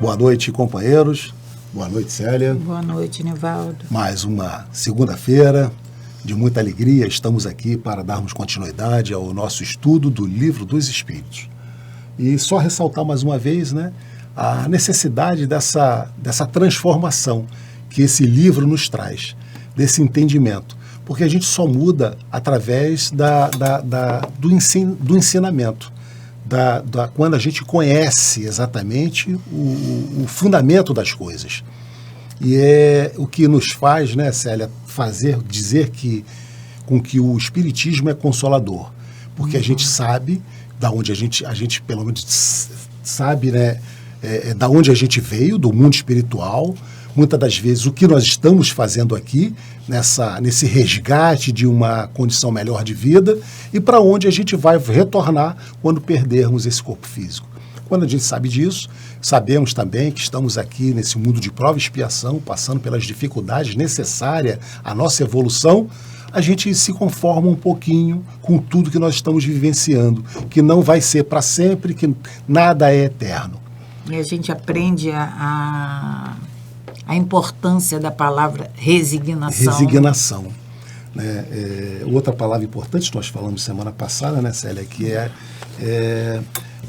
Boa noite, companheiros. Boa noite, Célia. Boa noite, Nivaldo. Mais uma segunda-feira de muita alegria. Estamos aqui para darmos continuidade ao nosso estudo do Livro dos Espíritos. E só ressaltar mais uma vez, né, a necessidade dessa transformação que esse livro nos traz, desse entendimento. Porque a gente só muda através do ensinamento. Quando a gente conhece exatamente o fundamento das coisas. E é o que nos faz, né, Célia, dizer com que o Espiritismo é consolador. Porque a gente sabe da onde a gente pelo menos sabe, né, da onde a gente veio, do mundo espiritual. Muitas das vezes o que nós estamos fazendo aqui, nesse resgate de uma condição melhor de vida, e para onde a gente vai retornar quando perdermos esse corpo físico. Quando a gente sabe disso, sabemos também que estamos aqui nesse mundo de prova e expiação, passando pelas dificuldades necessárias à nossa evolução, a gente se conforma um pouquinho com tudo que nós estamos vivenciando, que não vai ser para sempre, que nada é eterno. E a gente aprende a importância da palavra resignação. Resignação. Né? Outra palavra importante que nós falamos semana passada, né, Célia, que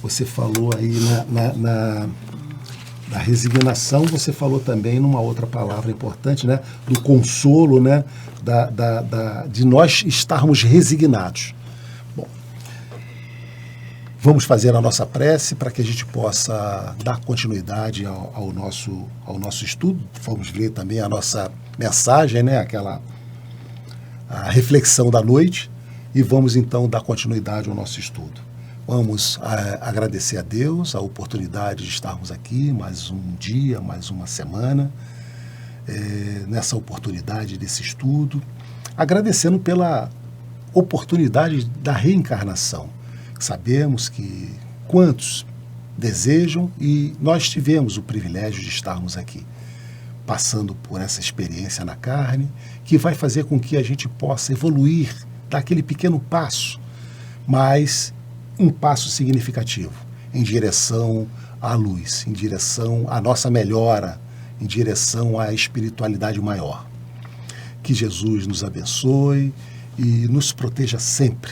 você falou aí da resignação, você falou também numa outra palavra importante, né, do consolo, né, de nós estarmos resignados. Bom, vamos fazer a nossa prece para que a gente possa dar continuidade ao nosso estudo. Vamos ler também a nossa mensagem, né, a reflexão da noite, e vamos então dar continuidade ao nosso estudo. Vamos agradecer a Deus a oportunidade de estarmos aqui mais um dia, mais uma semana, nessa oportunidade desse estudo, agradecendo pela oportunidade da reencarnação. Sabemos que quantos desejam, e nós tivemos o privilégio de estarmos aqui, passando por essa experiência na carne, que vai fazer com que a gente possa evoluir, dar aquele pequeno passo, mas um passo significativo em direção à luz, em direção à nossa melhora, em direção à espiritualidade maior. Que Jesus nos abençoe e nos proteja sempre,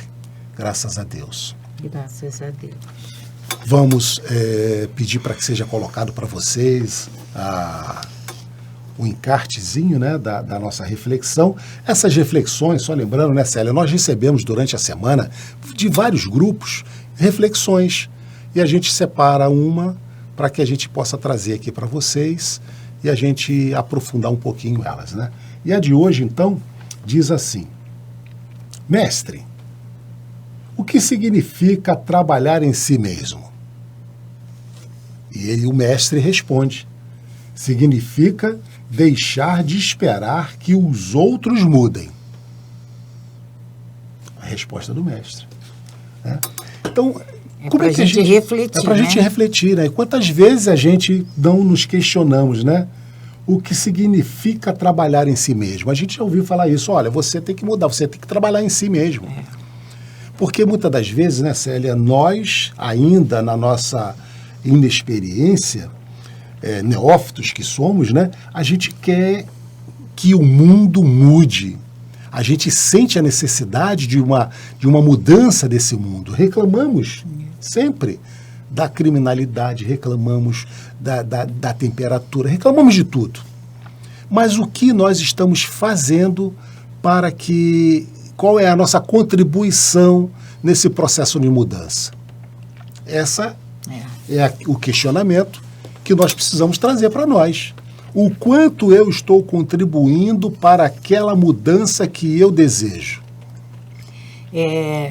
graças a Deus. Graças a Deus. Vamos pedir para que seja colocado para vocês o encartezinho, né, da nossa reflexão. Essas reflexões, só lembrando, né, Célia, nós recebemos durante a semana de vários grupos reflexões, e a gente separa uma para que a gente possa trazer aqui para vocês e a gente aprofundar um pouquinho elas, né? E a de hoje, então, diz assim: mestre, o que significa trabalhar em si mesmo? E o mestre responde: significa deixar de esperar que os outros mudem. A resposta do mestre. Né? Então, como é que a gente refletir? É para a gente refletir, né? E quantas vezes a gente não nos questionamos, né? O que significa trabalhar em si mesmo? A gente já ouviu falar isso. Olha, você tem que mudar, você tem que trabalhar em si mesmo. Porque muitas das vezes, né, Célia, nós, ainda na nossa inexperiência, neófitos que somos, né, a gente quer que o mundo mude. A gente sente a necessidade de uma mudança desse mundo. Reclamamos sempre da criminalidade, reclamamos da temperatura, reclamamos de tudo. Mas o que nós estamos fazendo qual é a nossa contribuição nesse processo de mudança? Essa é o questionamento que nós precisamos trazer para nós. O quanto eu estou contribuindo para aquela mudança que eu desejo?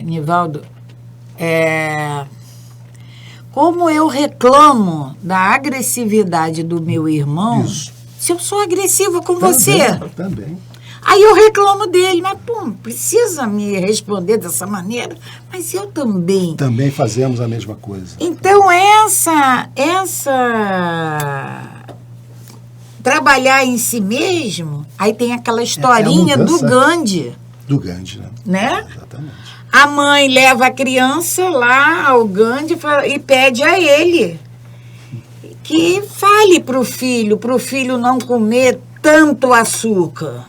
Nivaldo, como eu reclamo da agressividade do meu irmão, isso. Se eu sou agressiva com você. Também. Aí eu reclamo dele, mas não precisa me responder dessa maneira, mas eu também. Também fazemos a mesma coisa. Então trabalhar em si mesmo, aí tem aquela historinha do Gandhi. Do Gandhi, né? Exatamente. A mãe leva a criança lá ao Gandhi e pede a ele que fale para o filho não comer tanto açúcar.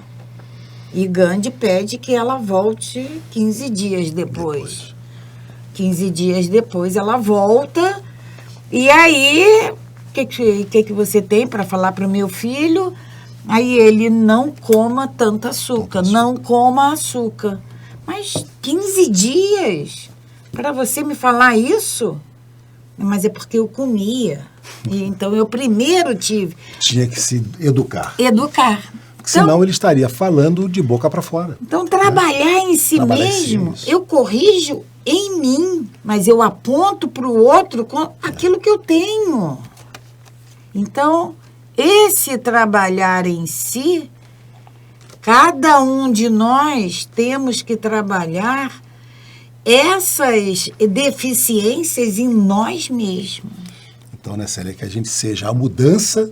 E Gandhi pede que ela volte 15 dias depois. 15 dias depois ela volta. E aí, o que você tem para falar para o meu filho? Aí ele, não coma tanto açúcar, não coma açúcar. Mas 15 dias para você me falar isso? Mas é porque eu comia. E então eu primeiro tive... Tinha que se educar. Educar. Porque senão ele estaria falando de boca para fora. Então, trabalhar em si mesmo, eu corrijo em mim, mas eu aponto para o outro com aquilo que eu tenho. Então, esse trabalhar em si, cada um de nós temos que trabalhar essas deficiências em nós mesmos. Então, né, Célia, que a gente seja a mudança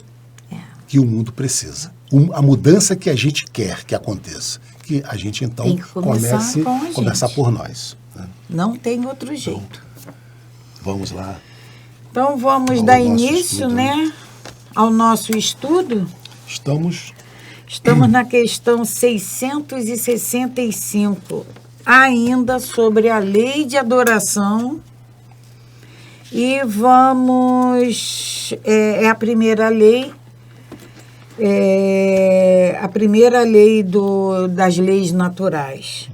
que o mundo precisa. A mudança que a gente quer que aconteça. Que a gente, então, comece a começar por nós. Né? Não tem outro jeito. Então, vamos lá. Então, vamos dar início, né, ao nosso estudo. Estamos na questão 665, ainda sobre a lei de adoração. E vamos... a primeira lei... a primeira lei das leis naturais.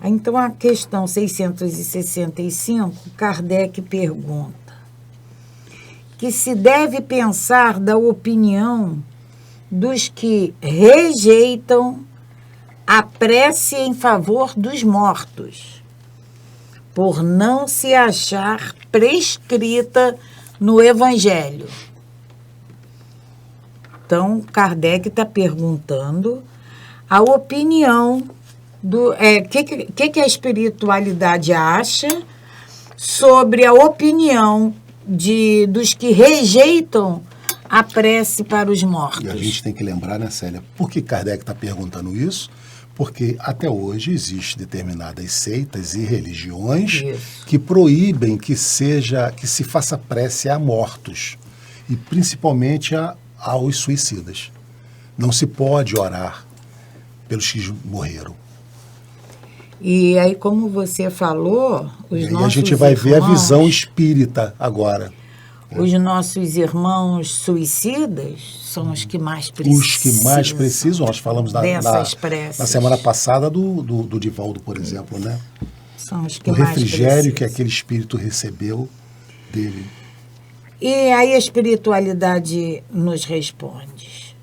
Então, a questão 665, Kardec pergunta que se deve pensar da opinião dos que rejeitam a prece em favor dos mortos, por não se achar prescrita no Evangelho. Então, Kardec está perguntando a opinião do... que a espiritualidade acha sobre a opinião dos que rejeitam a prece para os mortos. E a gente tem que lembrar, né, Célia, por que Kardec está perguntando isso? Porque até hoje existem determinadas seitas e religiões que proíbem que se faça prece a mortos, e principalmente aos suicidas. Não se pode orar pelos que morreram. E aí, como você falou, a gente vai ver a visão espírita agora. Os nossos irmãos suicidas são os que mais precisam. Os que mais precisam, nós falamos dessas preces. Na semana passada do Divaldo, por exemplo, né? São os que o mais refrigério precisam. Que aquele espírito recebeu dele. E aí a espiritualidade nos responde.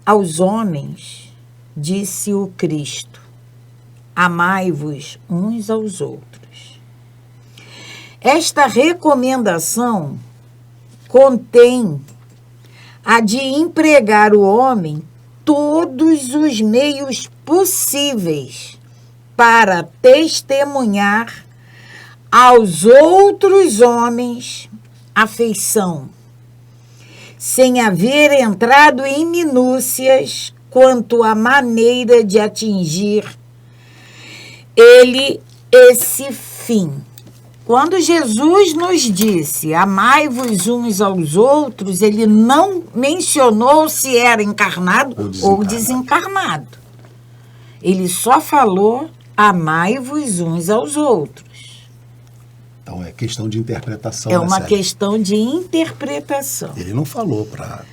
Aos homens, disse o Cristo, amai-vos uns aos outros. Esta recomendação contém a de empregar o homem todos os meios possíveis para testemunhar aos outros homens afeição, sem haver entrado em minúcias quanto à maneira de atingir esse fim. Quando Jesus nos disse, amai-vos uns aos outros, ele não mencionou se era encarnado ou desencarnado. Ele só falou, amai-vos uns aos outros. Então é questão de interpretação. É uma questão de interpretação. Ele não falou para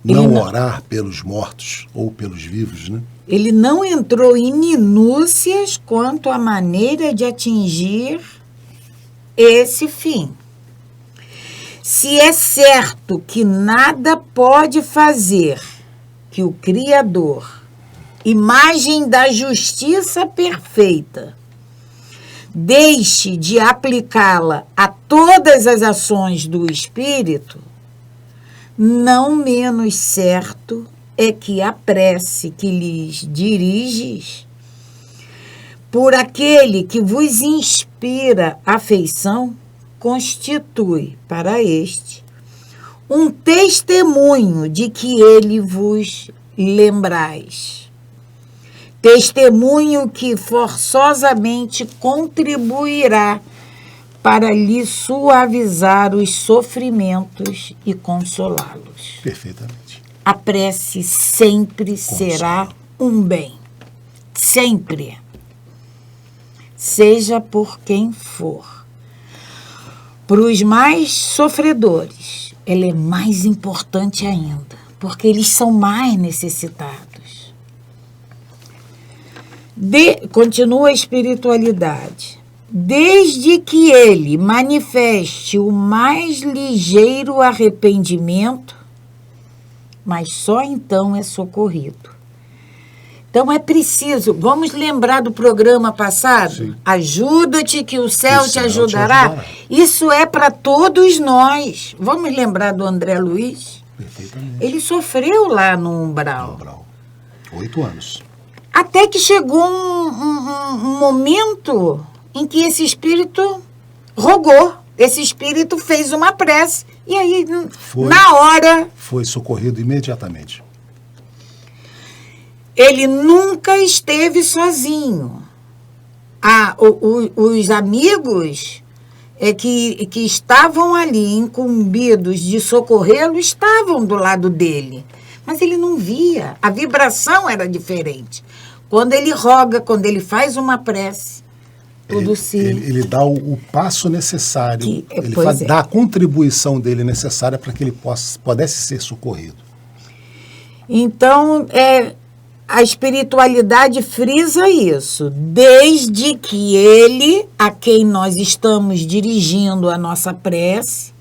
não orar pelos mortos ou pelos vivos, né? Ele não entrou em minúcias quanto à maneira de atingir esse fim. Se é certo que nada pode fazer que o Criador, imagem da justiça perfeita, deixe de aplicá-la a todas as ações do espírito, não menos certo é que a prece que lhes diriges, por aquele que vos inspira afeição, constitui para este um testemunho de que ele vos lembrais. Testemunho que forçosamente contribuirá para lhe suavizar os sofrimentos e consolá-los. Perfeitamente. A prece sempre será um bem. Sempre. Seja por quem for. Para os mais sofredores, ela é mais importante ainda, porque eles são mais necessitados. Continua a espiritualidade. Desde que ele manifeste o mais ligeiro arrependimento, mas só então é socorrido. Então é preciso, vamos lembrar do programa passado? Sim. Ajuda-te que o céu te ajudará. Isso é para todos nós. Vamos lembrar do André Luiz? Perfeitamente. Ele sofreu lá no umbral. 8 anos. Até que chegou um momento em que esse espírito rogou, esse espírito fez uma prece, e aí, na hora... Foi socorrido imediatamente. Ele nunca esteve sozinho. Os amigos que estavam ali, incumbidos de socorrê-lo, estavam do lado dele. Mas ele não via, a vibração era diferente. Quando ele roga, quando ele faz uma prece, tudo ele dá o passo necessário, ele dá a contribuição dele necessária para que ele pudesse ser socorrido. Então, a espiritualidade frisa isso, desde que ele, a quem nós estamos dirigindo a nossa prece,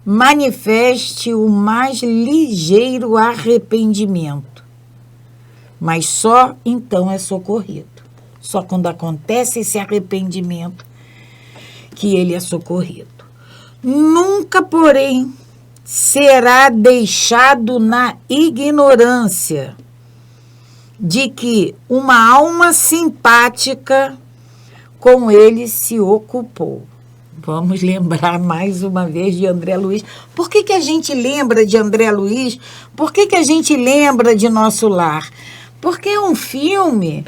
manifeste o mais ligeiro arrependimento, mas só então é socorrido. Só quando acontece esse arrependimento que ele é socorrido. Nunca, porém, será deixado na ignorância de que uma alma simpática com ele se ocupou. Vamos lembrar mais uma vez de André Luiz. Por que a gente lembra de André Luiz? Por que a gente lembra de Nosso Lar? Porque é um filme...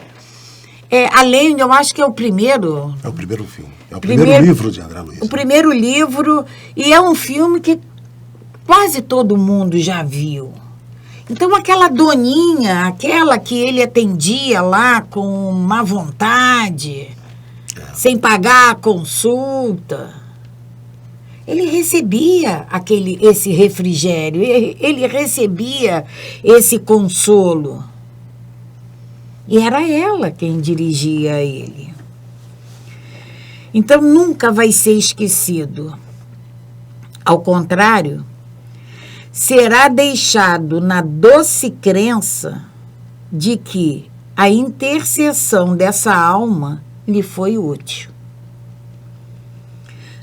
além, eu acho que é o primeiro... É o primeiro filme. É o primeiro livro de André Luiz. O primeiro livro, e é um filme que quase todo mundo já viu. Então, aquela doninha, aquela que ele atendia lá com má vontade, sem pagar a consulta, ele recebia esse refrigério, ele recebia esse consolo. E era ela quem dirigia ele. Então, nunca vai ser esquecido. Ao contrário, será deixado na doce crença de que a intercessão dessa alma lhe foi útil.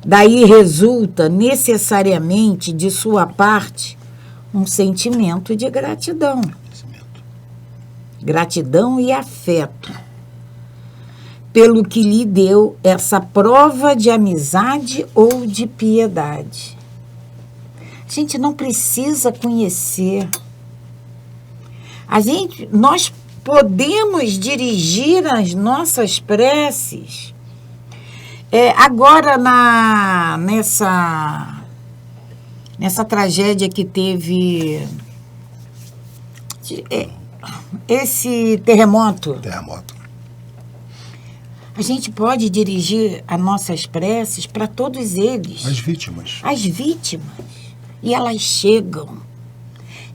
Daí resulta necessariamente de sua parte um sentimento de gratidão. Gratidão e afeto pelo que lhe deu essa prova de amizade ou de piedade. A gente não precisa conhecer. Nós podemos dirigir as nossas preces. Agora, nessa tragédia que teve esse terremoto, a gente pode dirigir as nossas preces para todos eles. As vítimas. As vítimas. E elas chegam.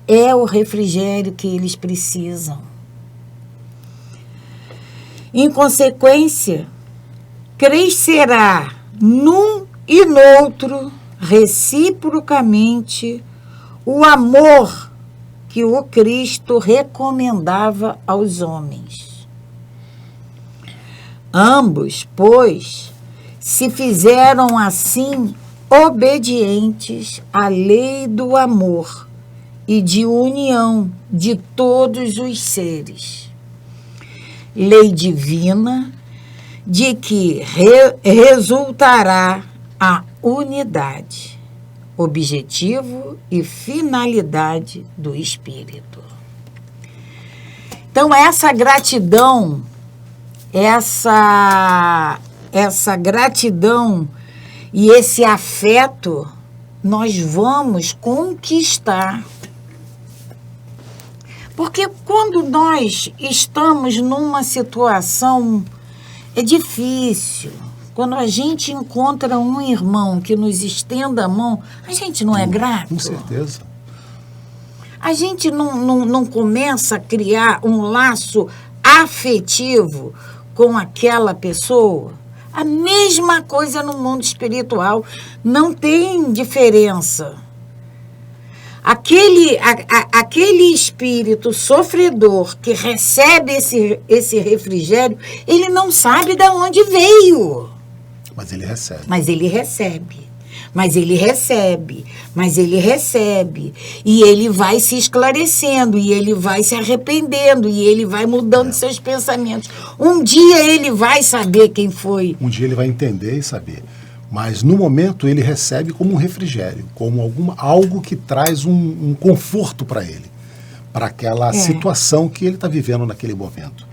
É o refrigério que eles precisam. Em consequência, crescerá num e noutro, reciprocamente, o amor que o Cristo recomendava aos homens. Ambos, pois, se fizeram assim obedientes à lei do amor e de união de todos os seres. Lei divina de que resultará a unidade, objetivo e finalidade do espírito. Então, essa gratidão, essa gratidão E esse afeto nós vamos conquistar. Porque quando nós estamos numa situação difícil, quando a gente encontra um irmão que nos estenda a mão, a gente não é grato? Com certeza. A gente não começa a criar um laço afetivo com aquela pessoa? A mesma coisa no mundo espiritual, não tem diferença. Aquele espírito sofredor que recebe esse refrigério, ele não sabe de onde veio. Mas ele recebe. Mas ele recebe. Mas ele recebe. Mas ele recebe. E ele vai se esclarecendo, e ele vai se arrependendo, e ele vai mudando seus pensamentos. Um dia ele vai saber quem foi. Um dia ele vai entender e saber. Mas no momento ele recebe como um refrigério, como algo que traz um conforto para ele, para aquela situação que ele está vivendo naquele momento.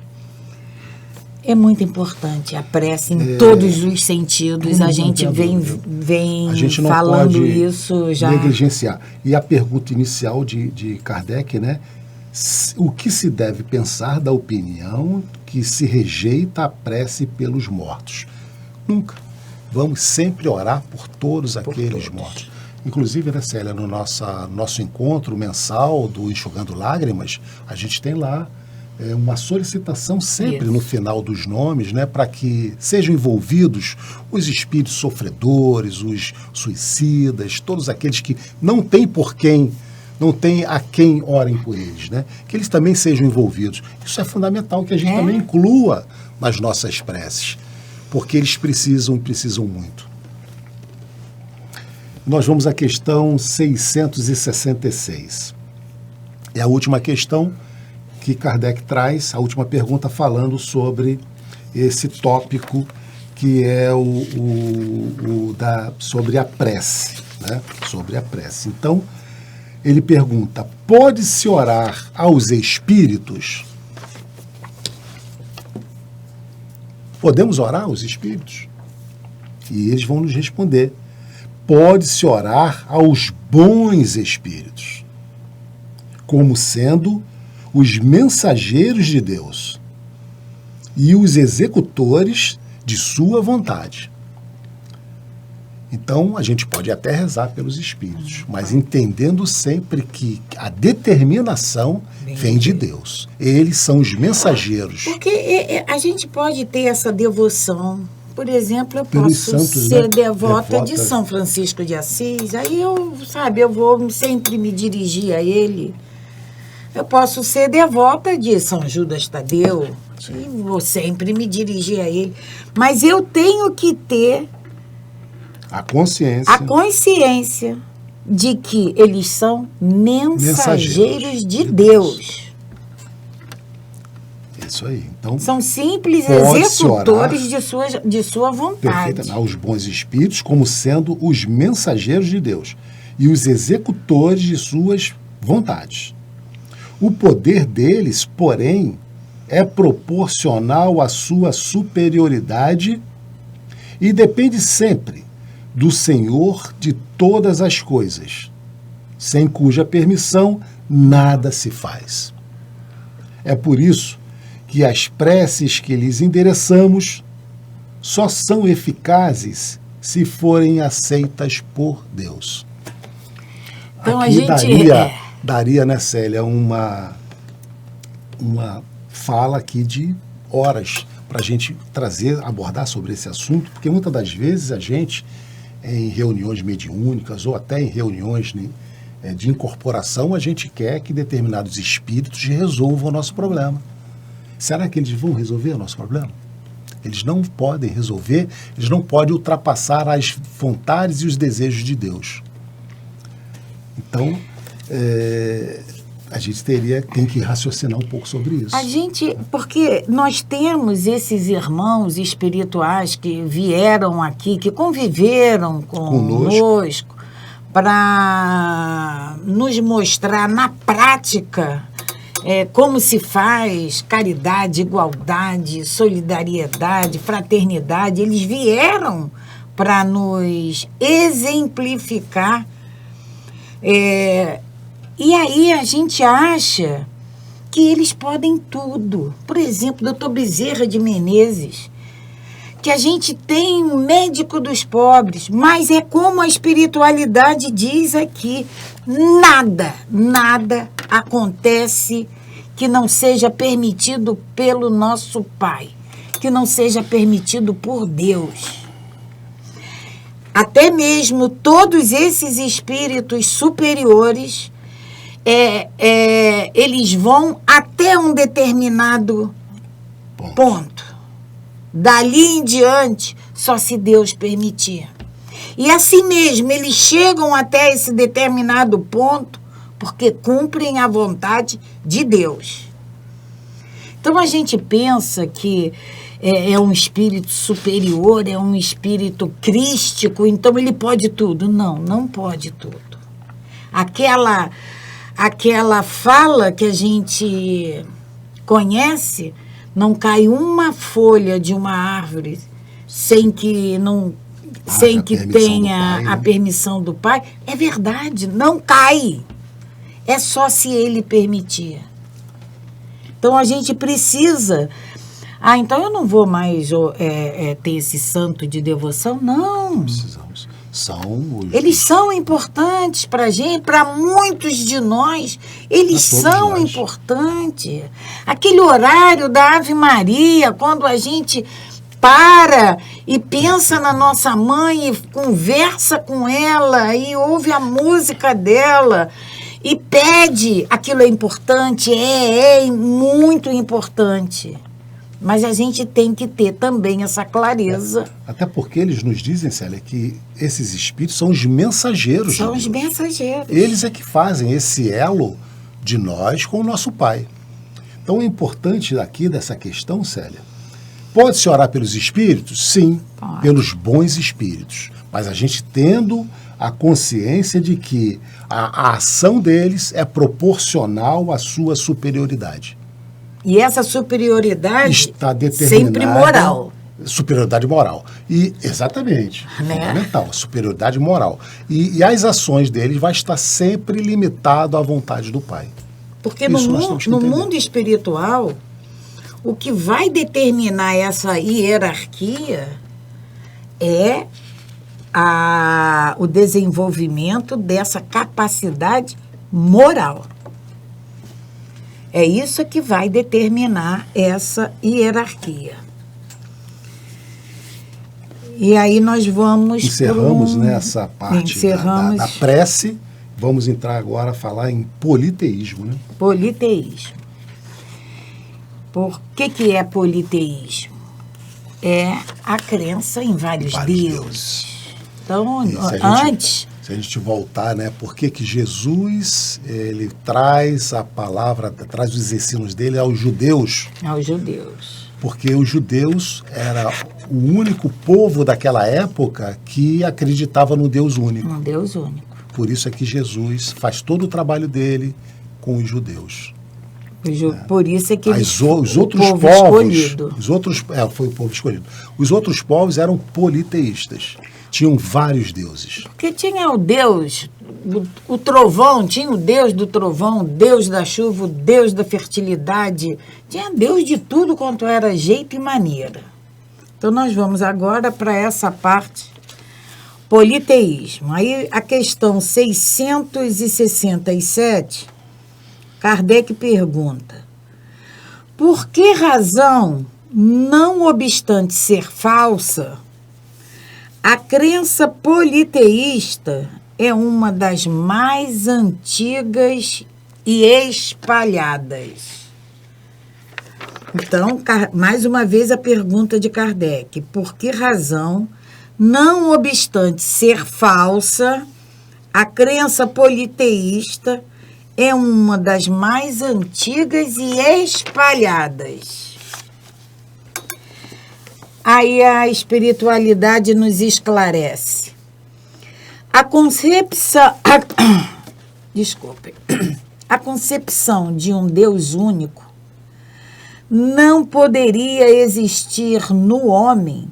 É muito importante a prece em todos os sentidos. A gente vem a gente não falando pode isso já. Negligenciar. E a pergunta inicial de Kardec, né? O que se deve pensar da opinião que se rejeita a prece pelos mortos? Nunca. Vamos sempre orar por todos aqueles mortos. Inclusive, né, Célia, no nosso encontro mensal do Enxugando Lágrimas, a gente tem lá uma solicitação sempre no final dos nomes, né, para que sejam envolvidos os espíritos sofredores, os suicidas, todos aqueles que não têm a quem orem por eles, né, que eles também sejam envolvidos. Isso é fundamental, que a gente também inclua nas nossas preces, porque eles precisam muito. Nós vamos à questão 666. É a última questão que Kardec traz, a última pergunta falando sobre esse tópico que é sobre a prece, né? Sobre a prece. Então, ele pergunta: pode-se orar aos espíritos? Podemos orar aos espíritos? E eles vão nos responder: pode-se orar aos bons espíritos, como sendo os mensageiros de Deus e os executores de sua vontade. Então, a gente pode até rezar pelos espíritos, mas entendendo sempre que a determinação vem de Deus. Eles são os mensageiros. Porque a gente pode ter essa devoção. Por exemplo, eu posso santos, ser né? devota de São Francisco de Assis. Aí eu vou sempre me dirigir a ele. Eu posso ser devota de São Judas Tadeu. E vou sempre me dirigir a ele. Mas eu tenho que ter a consciência de que eles são mensageiros de Deus. Isso aí. Então, são simples executores de sua vontade. Perfeito. Aos bons espíritos como sendo os mensageiros de Deus e os executores de suas vontades. O poder deles, porém, é proporcional à sua superioridade e depende sempre do Senhor de todas as coisas, sem cuja permissão nada se faz. É por isso que as preces que lhes endereçamos só são eficazes se aceitas por Deus. Então aqui a gente daria, né, Célia, uma fala aqui de horas para a gente abordar sobre esse assunto, porque muitas das vezes a gente, em reuniões mediúnicas ou até em reuniões de incorporação, a gente quer que determinados espíritos resolvam o nosso problema. Será que eles vão resolver o nosso problema? Eles não podem resolver, eles não podem ultrapassar as vontades e os desejos de Deus. Então, a gente tem que raciocinar um pouco sobre isso. Porque nós temos esses irmãos espirituais que vieram aqui, que conviveram conosco, para nos mostrar na prática como se faz caridade, igualdade, solidariedade, fraternidade. Eles vieram para nos exemplificar. E aí a gente acha que eles podem tudo. Por exemplo, doutor Bezerra de Menezes, que a gente tem um médico dos pobres, mas é como a espiritualidade diz aqui, nada acontece que não seja permitido pelo nosso Pai, que não seja permitido por Deus. Até mesmo todos esses espíritos superiores, eles vão até um determinado ponto. Dali em diante, só se Deus permitir. E assim mesmo, eles chegam até esse determinado ponto porque cumprem a vontade de Deus. Então, a gente pensa que é um espírito superior, é um espírito crístico, então ele pode tudo. Não pode tudo. Aquela fala que a gente conhece, não cai uma folha de uma árvore sem que tenha a permissão do Pai. É verdade, não cai. É só se Ele permitir. Então a gente precisa. Então eu não vou mais ter esse santo de devoção? Não. Precisamos. Eles são importantes para a gente, para muitos de nós. Eles são importantes. Aquele horário da Ave Maria, quando a gente para e pensa na nossa mãe e conversa com ela e ouve a música dela e pede, aquilo é importante, é muito importante. Mas a gente tem que ter também essa clareza. Até porque eles nos dizem, Célia, que esses espíritos são os mensageiros de Deus. São os mensageiros. Eles é que fazem esse elo de nós com o nosso Pai. Então, o importante aqui dessa questão, Célia, pode-se orar pelos espíritos? Sim, pode. Pelos bons espíritos. Mas a gente tendo a consciência de que a ação deles é proporcional à sua superioridade. E essa superioridade está determinada, sempre moral. Superioridade moral. E, exatamente, fundamental, superioridade moral. E as ações deles vai estar sempre limitado à vontade do Pai. Porque no mundo espiritual, o que vai determinar essa hierarquia é o desenvolvimento dessa capacidade moral. É isso que vai determinar essa hierarquia. E aí nós vamos... Encerramos essa parte da prece. Vamos entrar agora a falar em politeísmo, né? Politeísmo. Por que é politeísmo? É a crença em vários deuses. Então, se a gente voltar, né, por que Jesus, ele traz a palavra, traz os ensinos dele aos judeus? Aos judeus. Porque os judeus era o único povo daquela época que acreditava no Deus único. No Deus único. Por isso é que Jesus faz todo o trabalho dele com os judeus. Por isso é que os outros povos, foi o povo escolhido. Os outros povos eram politeístas. Tinham vários deuses. Porque tinha o Deus, o trovão, tinha o Deus do trovão, o Deus da chuva, o Deus da fertilidade. Tinha Deus de tudo quanto era jeito e maneira. Então, nós vamos agora para essa parte, politeísmo. Aí, a questão 667, Kardec pergunta: por que razão, não obstante ser falsa, a crença politeísta é uma das mais antigas e espalhadas? Então, mais uma vez a pergunta de Kardec: por que razão, não obstante ser falsa, a crença politeísta é uma das mais antigas e espalhadas? Aí a espiritualidade nos esclarece. A concepção de um Deus único não poderia existir no homem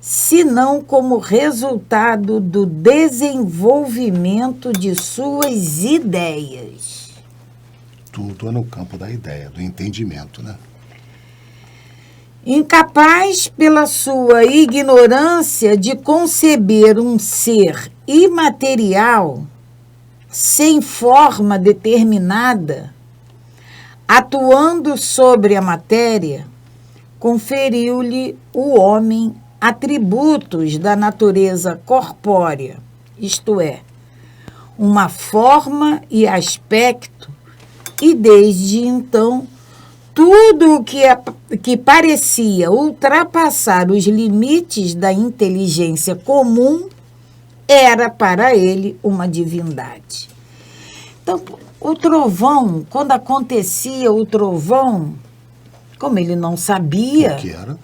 senão como resultado do desenvolvimento de suas ideias. Tudo é no campo da ideia, do entendimento, né? Incapaz pela sua ignorância de conceber um ser imaterial, sem forma determinada, atuando sobre a matéria, conferiu-lhe o homem atributos da natureza corpórea, isto é, uma forma e aspecto, e desde então tudo o que parecia ultrapassar os limites da inteligência comum era para ele uma divindade. Então, o trovão, quando acontecia o trovão, como ele não sabia... O que era?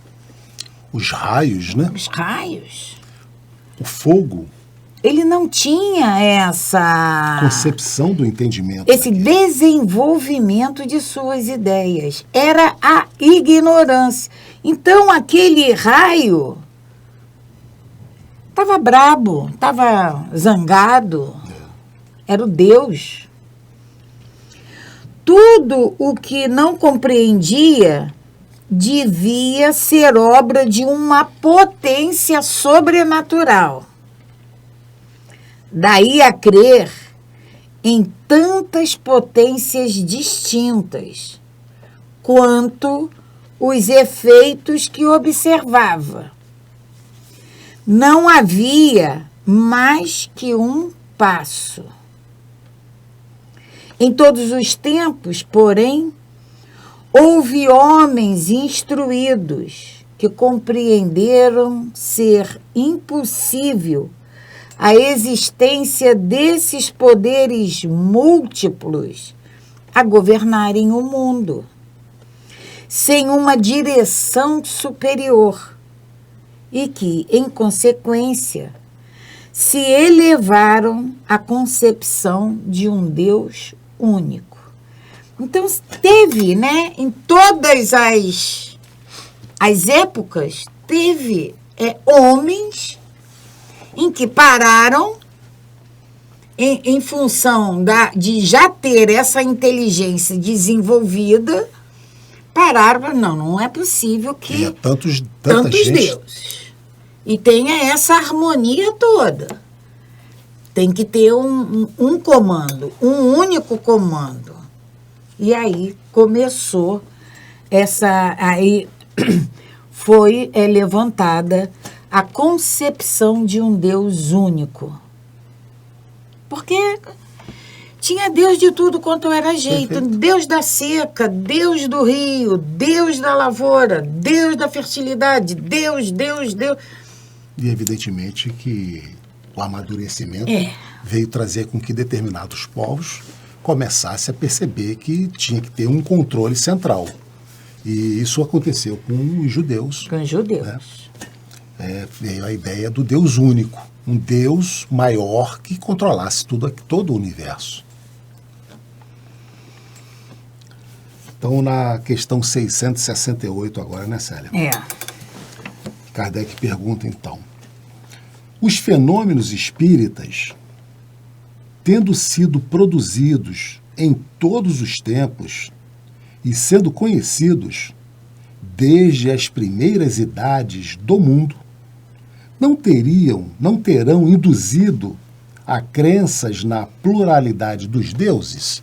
Os raios, né? Os raios. O fogo. Ele não tinha essa... Concepção do entendimento. Esse desenvolvimento de suas ideias. Era a ignorância. Então, aquele raio estava brabo, estava zangado. Era o Deus. Tudo o que não compreendia devia ser obra de uma potência sobrenatural. Daí a crer em tantas potências distintas, quanto os efeitos que observava. Não havia mais que um passo. Em todos os tempos, porém, houve homens instruídos que compreenderam ser impossível a existência desses poderes múltiplos a governarem o mundo, sem uma direção superior, e que, em consequência, se elevaram à concepção de um Deus único. Então, teve, né, em todas as épocas, teve homens em que pararam, em função de já ter essa inteligência desenvolvida, pararam, não é possível que tantos deuses. E tenha essa harmonia toda. Tem que ter um comando, um único comando. E aí começou aí foi levantada a concepção de um Deus único. Porque tinha Deus de tudo quanto era jeito. Perfeito. Deus da seca, Deus do rio, Deus da lavoura, Deus da fertilidade, Deus. E evidentemente que o amadurecimento veio trazer com que determinados povos começassem a perceber que tinha que ter um controle central. E isso aconteceu com os judeus. Com os judeus. Né? Veio a ideia do Deus único, um Deus maior que controlasse todo o universo. Então, na questão 668 agora, né, Célia? Kardec pergunta, então, os fenômenos espíritas, tendo sido produzidos em todos os tempos e sendo conhecidos desde as primeiras idades do mundo, não terão induzido a crenças na pluralidade dos deuses?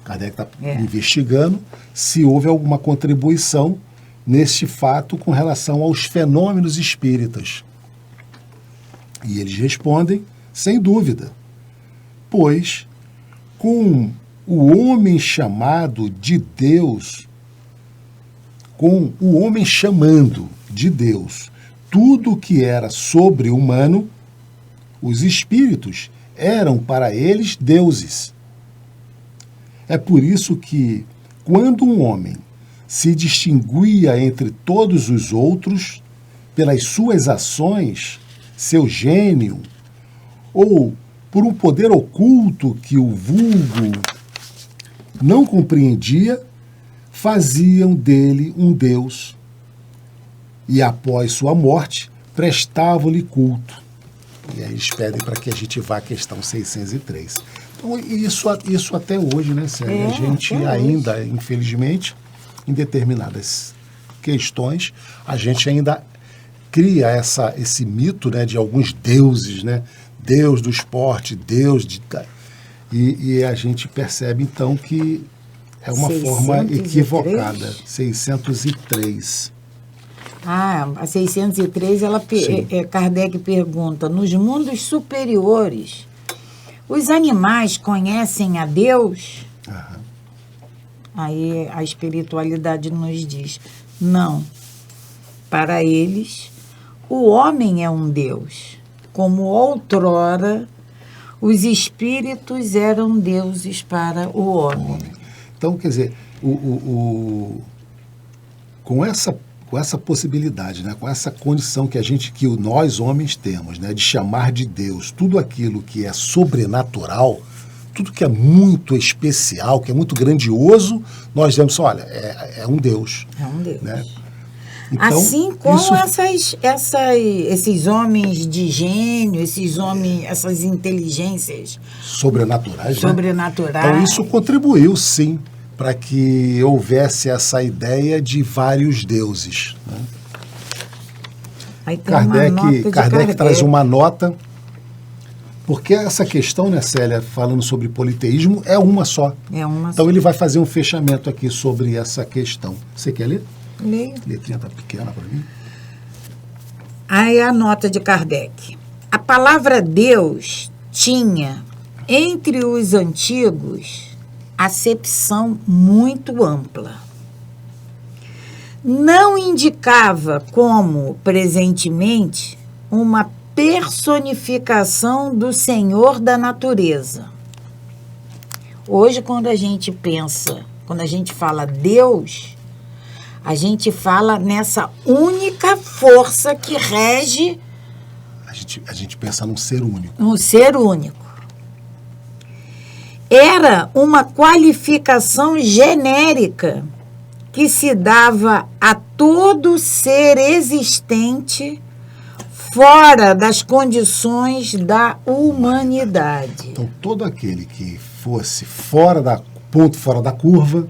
Kardec está investigando se houve alguma contribuição neste fato com relação aos fenômenos espíritas. E eles respondem, sem dúvida, pois com o homem chamado de Deus, com o homem chamando de Deus tudo que era sobre-humano, os espíritos eram para eles deuses. É por isso que, quando um homem se distinguia entre todos os outros pelas suas ações, seu gênio, ou por um poder oculto que o vulgo não compreendia, faziam dele um Deus. e após sua morte, prestavam-lhe culto. E aí eles pedem para que a gente vá à questão 603. Então, isso até hoje, né, Célia? A gente ainda, infelizmente, em determinadas questões, a gente ainda cria esse mito, né, de alguns deuses, né? Deus do esporte, Deus de... E a gente percebe, então, que é uma 603? forma equivocada. 603. A 603, Kardec pergunta, nos mundos superiores, os animais conhecem a Deus? Aham. Aí a espiritualidade nos diz, não. Para eles, o homem é um Deus. Como outrora, os espíritos eram deuses para o homem. Então, quer dizer, com essa possibilidade, né, com essa condição que nós homens temos, né, de chamar de Deus tudo aquilo que é sobrenatural, tudo que é muito especial, que é muito grandioso, nós dizemos, olha, é um Deus. É um Deus. Né? Então, assim como esses homens de gênio, essas inteligências sobrenaturais. Sobrenaturais. Né? Então, isso contribuiu, sim, para que houvesse essa ideia de vários deuses. Né? Aí tem Kardec traz uma nota, porque essa questão, né, Célia, falando sobre politeísmo, é uma só. É uma então só. Ele vai fazer um fechamento aqui sobre essa questão. Você quer ler? Leio. A letrinha está pequena para mim. Aí a nota de Kardec. A palavra Deus tinha, entre os antigos, acepção muito ampla. Não indicava como, presentemente, uma personificação do Senhor da natureza. Hoje, quando a gente fala Deus, a gente fala nessa única força que rege... A gente pensa num ser único. Um ser único. Era uma qualificação genérica que se dava a todo ser existente fora das condições da humanidade. Então, todo aquele que fosse fora da curva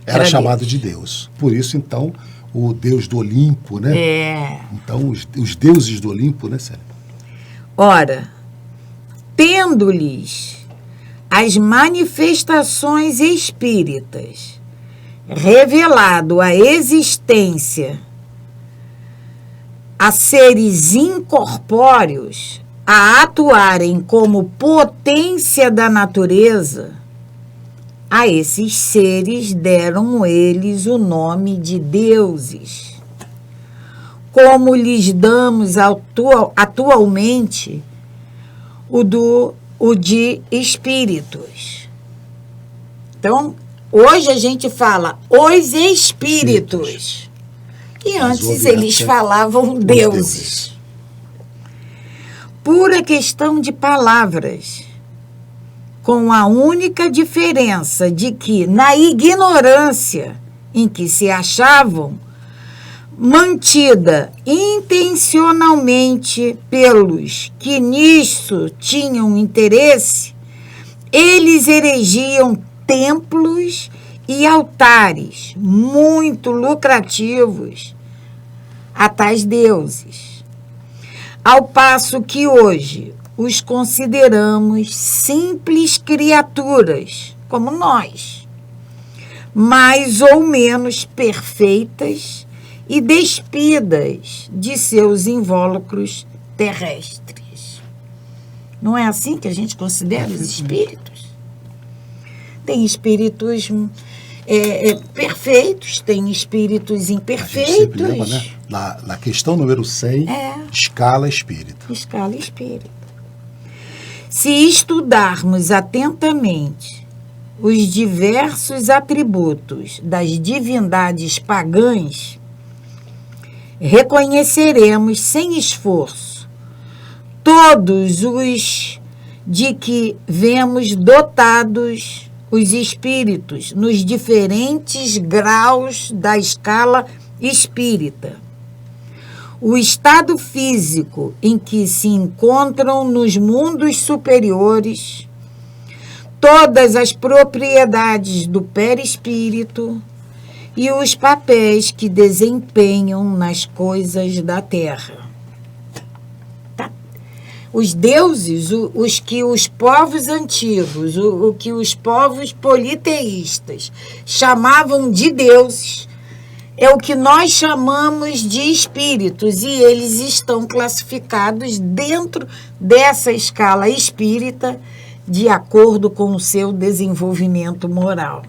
era chamado de Deus. Por isso, então, o Deus do Olimpo, né? Então, os deuses do Olimpo, né, Célia? Ora, tendo-lhes as manifestações espíritas revelado a existência a seres incorpóreos a atuarem como potência da natureza, a esses seres deram eles o nome de deuses. Como lhes damos atualmente o de espíritos. Então, hoje a gente fala os espíritos. E antes eles falavam deuses. Pura questão de palavras, com a única diferença de que, na ignorância em que se achavam, mantida intencionalmente pelos que nisso tinham interesse, eles erigiam templos e altares muito lucrativos a tais deuses, ao passo que hoje os consideramos simples criaturas, como nós, mais ou menos perfeitas e despidas de seus invólucros terrestres. Não é assim que a gente considera os espíritos? Tem espíritos perfeitos, tem espíritos imperfeitos. A gente sempre lembra, né? Na questão número 100, escala espírita. Escala espírita. Se estudarmos atentamente os diversos atributos das divindades pagãs, reconheceremos sem esforço todos os de que vemos dotados os espíritos nos diferentes graus da escala espírita. o estado físico em que se encontram nos mundos superiores, todas as propriedades do perispírito e os papéis que desempenham nas coisas da terra. Tá? Os deuses, os que os povos antigos, o que os povos politeístas chamavam de deuses, é o que nós chamamos de espíritos, e eles estão classificados dentro dessa escala espírita de acordo com o seu desenvolvimento moral.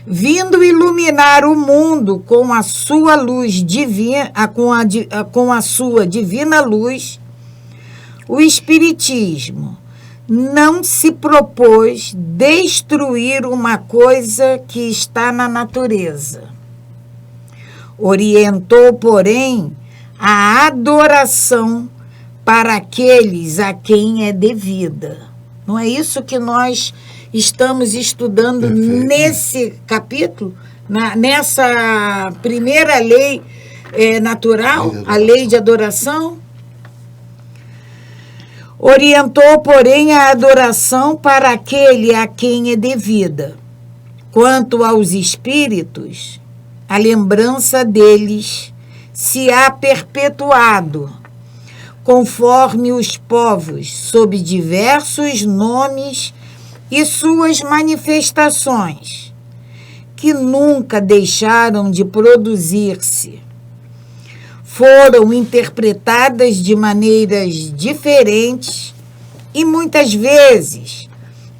Vindo iluminar o mundo com a sua luz divina, com a sua divina luz, o Espiritismo não se propôs destruir uma coisa que está na natureza. Orientou, porém, a adoração para aqueles a quem é devida. Não é isso que nós estamos estudando nesse capítulo, nessa primeira lei natural, a lei de adoração? Orientou, porém, a adoração para aquele a quem é devida. Quanto aos espíritos, a lembrança deles se há perpetuado, conforme os povos, sob diversos nomes e suas manifestações, que nunca deixaram de produzir-se, foram interpretadas de maneiras diferentes e muitas vezes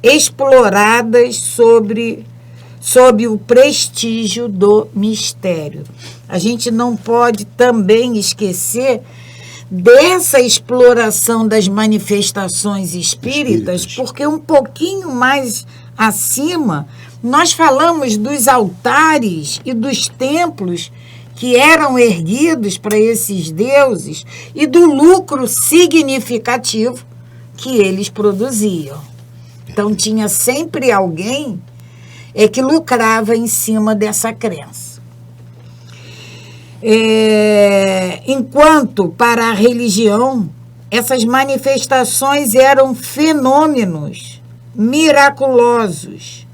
exploradas sob o prestígio do mistério. A gente não pode também esquecer dessa exploração das manifestações espíritas, porque um pouquinho mais acima nós falamos dos altares e dos templos que eram erguidos para esses deuses e do lucro significativo que eles produziam. Então, tinha sempre alguém que lucrava em cima dessa crença. Enquanto, para a religião, essas manifestações eram fenômenos miraculosos,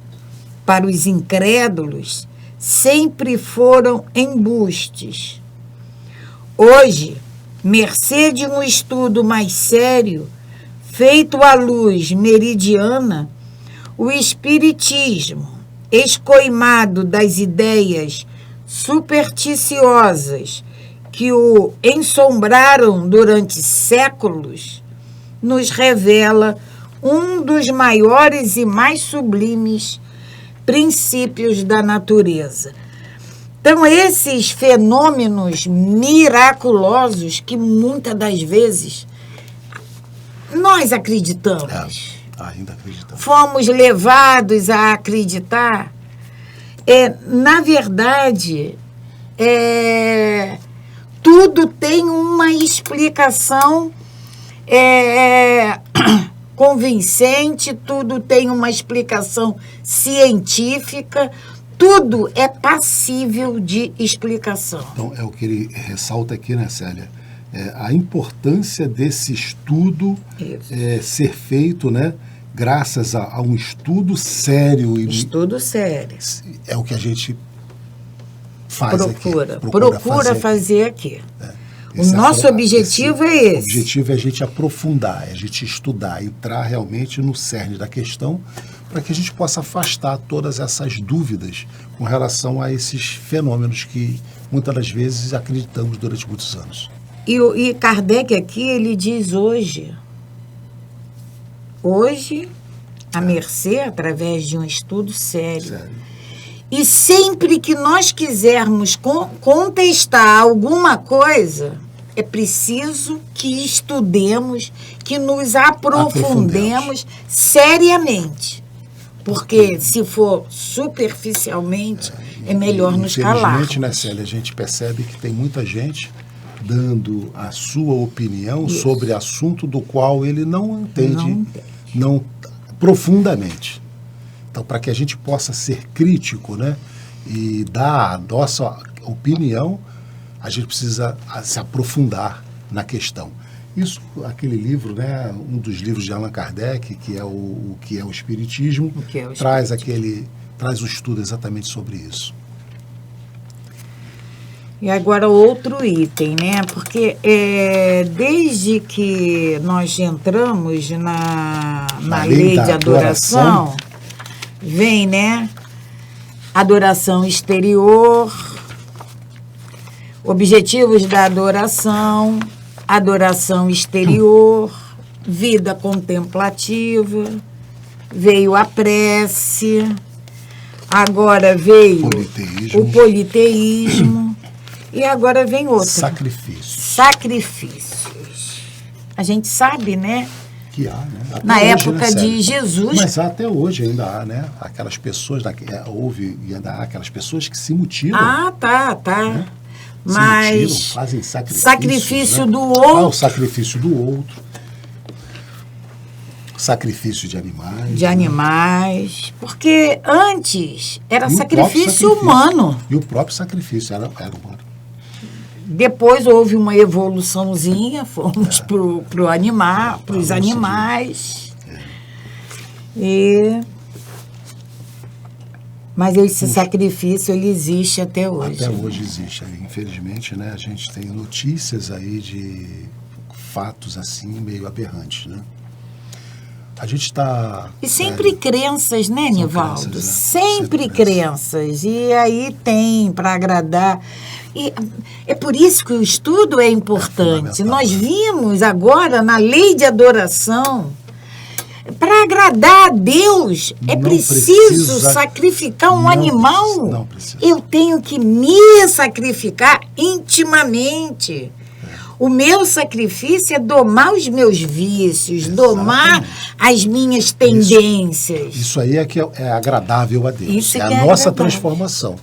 para os incrédulos, sempre foram embustes. Hoje, mercê de um estudo mais sério, feito à luz meridiana, o Espiritismo, escoimado das ideias supersticiosas que o ensombraram durante séculos, nos revela um dos maiores e mais sublimes princípios da natureza. Então, esses fenômenos miraculosos que muitas das vezes nós acreditamos, ainda acreditamos, fomos levados a acreditar, na verdade, tudo tem uma explicação convincente, tudo tem uma explicação científica, tudo é passível de explicação. Então, é o que ele ressalta aqui, né, Célia? A importância desse estudo ser feito, né, graças a um estudo sério. Estudo sério. É o que a gente faz procura aqui. fazer aqui. O nosso objetivo é esse. O objetivo é a gente aprofundar, é a gente estudar, entrar realmente no cerne da questão, para que a gente possa afastar todas essas dúvidas com relação a esses fenômenos que muitas das vezes acreditamos durante muitos anos. E Kardec aqui, ele diz hoje, a mercê, através de um estudo sério. E sempre que nós quisermos contestar alguma coisa, é preciso que estudemos, que nos aprofundemos seriamente. Porque se for superficialmente, é melhor nos calar. Infelizmente, né, Célia, a gente percebe que tem muita gente dando a sua opinião sobre assunto do qual ele não entende, não profundamente. Então, para que a gente possa ser crítico, né, e dar a nossa opinião, a gente precisa se aprofundar na questão. Isso, aquele livro, né, um dos livros de Allan Kardec, que é o que é o Espiritismo, traz um estudo exatamente sobre isso. E agora outro item, né? Porque desde que nós entramos na lei de adoração, vem, né? Adoração exterior, objetivos da adoração, adoração exterior, vida contemplativa, veio a prece, agora veio o politeísmo e agora vem outra. Sacrifícios. A gente sabe, né? Que há, né? Até na hoje, época, né, de Jesus. Mas até hoje ainda há, né? Aquelas pessoas, houve e ainda há aquelas pessoas que se mutilam. Tá. Né? Mas mutilam, fazem sacrifício, né? do outro. O sacrifício do outro. Sacrifício de animais. De animais. Porque antes era sacrifício humano. E o próprio sacrifício era humano. Depois houve uma evoluçãozinha, fomos para os animais. Mas esse sacrifício, ele existe até hoje. Até hoje existe. Infelizmente, né, a gente tem notícias aí de fatos assim meio aberrantes, né? A gente está... E sempre crenças, né, Nivaldo? Crenças, sempre crenças. E aí tem para agradar. E é por isso que o estudo é importante. Nós vimos agora na lei de adoração, para agradar a Deus, é preciso sacrificar um animal. Não precisa. Eu tenho que me sacrificar intimamente. O meu sacrifício é domar os meus vícios, domar as minhas tendências. Isso aí é que é agradável a Deus. Isso é a nossa transformação.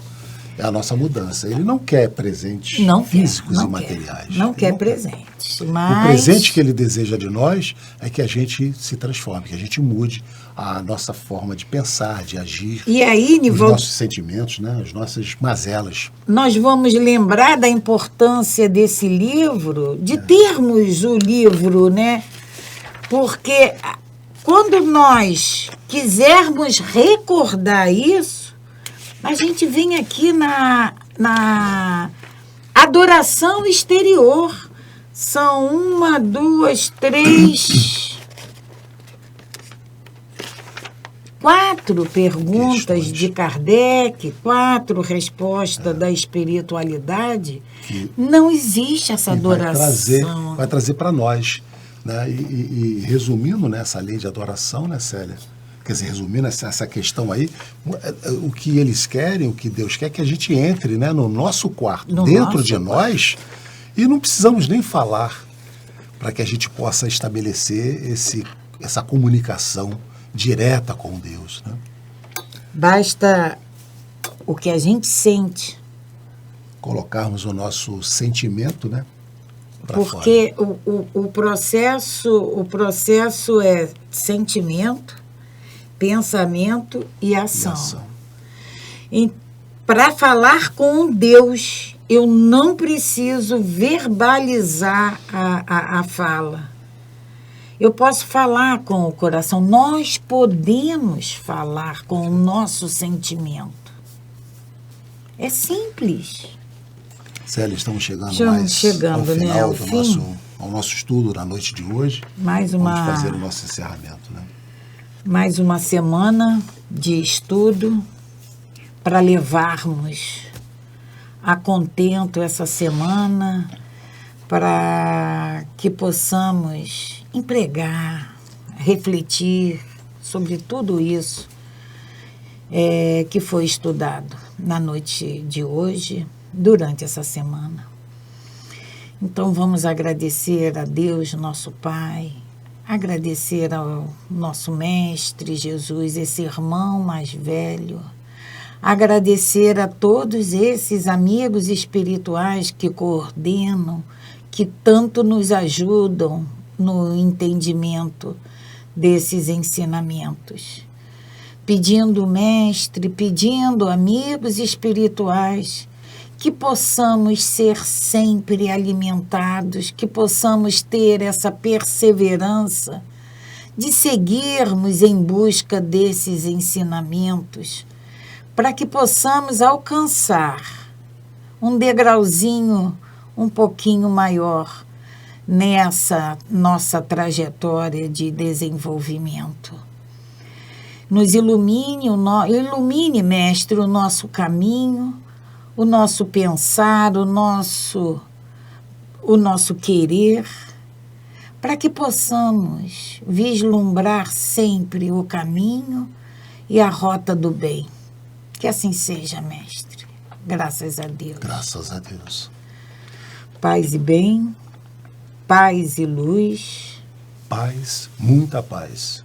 É a nossa mudança. Ele não quer presentes físicos e materiais. Não quer presentes. Mas... O presente que ele deseja de nós é que a gente se transforme, que a gente mude a nossa forma de pensar, de agir. E aí, os nossos sentimentos, né? As nossas mazelas. Nós vamos lembrar da importância desse livro, de termos o livro, né? Porque quando nós quisermos recordar isso, a gente vem aqui na adoração exterior. São 1, 2, 3, 4 perguntas de Kardec, 4 respostas da espiritualidade. Não existe essa adoração. Vai trazer para nós, né? E resumindo nessa lei de adoração, né, Célia? Quer dizer, resumindo essa questão aí, o que eles querem, o que Deus quer, é que a gente entre, né, no nosso quarto, dentro de nós, e não precisamos nem falar para que a gente possa estabelecer essa comunicação direta com Deus, né? Basta o que a gente sente. Colocarmos o nosso sentimento, né, porque o processo é sentimento, pensamento e ação. Para falar com Deus, eu não preciso verbalizar a fala. Eu posso falar com o coração. Nós podemos falar com o nosso sentimento. É simples. Célia, estamos chegando ao final ao nosso estudo na noite de hoje. Vamos fazer o nosso encerramento, né? Mais uma semana de estudo para levarmos a contento essa semana, para que possamos empregar, refletir sobre tudo isso que foi estudado na noite de hoje, durante essa semana. Então vamos agradecer a Deus, nosso Pai, agradecer ao nosso Mestre Jesus, esse irmão mais velho, agradecer a todos esses amigos espirituais que coordenam, que tanto nos ajudam no entendimento desses ensinamentos. Pedindo o Mestre, pedindo amigos espirituais que possamos ser sempre alimentados, que possamos ter essa perseverança de seguirmos em busca desses ensinamentos, para que possamos alcançar um degrauzinho um pouquinho maior nessa nossa trajetória de desenvolvimento. Nos ilumine, ilumine, Mestre, o nosso caminho, o nosso pensar, o nosso querer, para que possamos vislumbrar sempre o caminho e a rota do bem. Que assim seja, Mestre. Graças a Deus. Graças a Deus. Paz e bem, paz e luz. Paz, muita paz.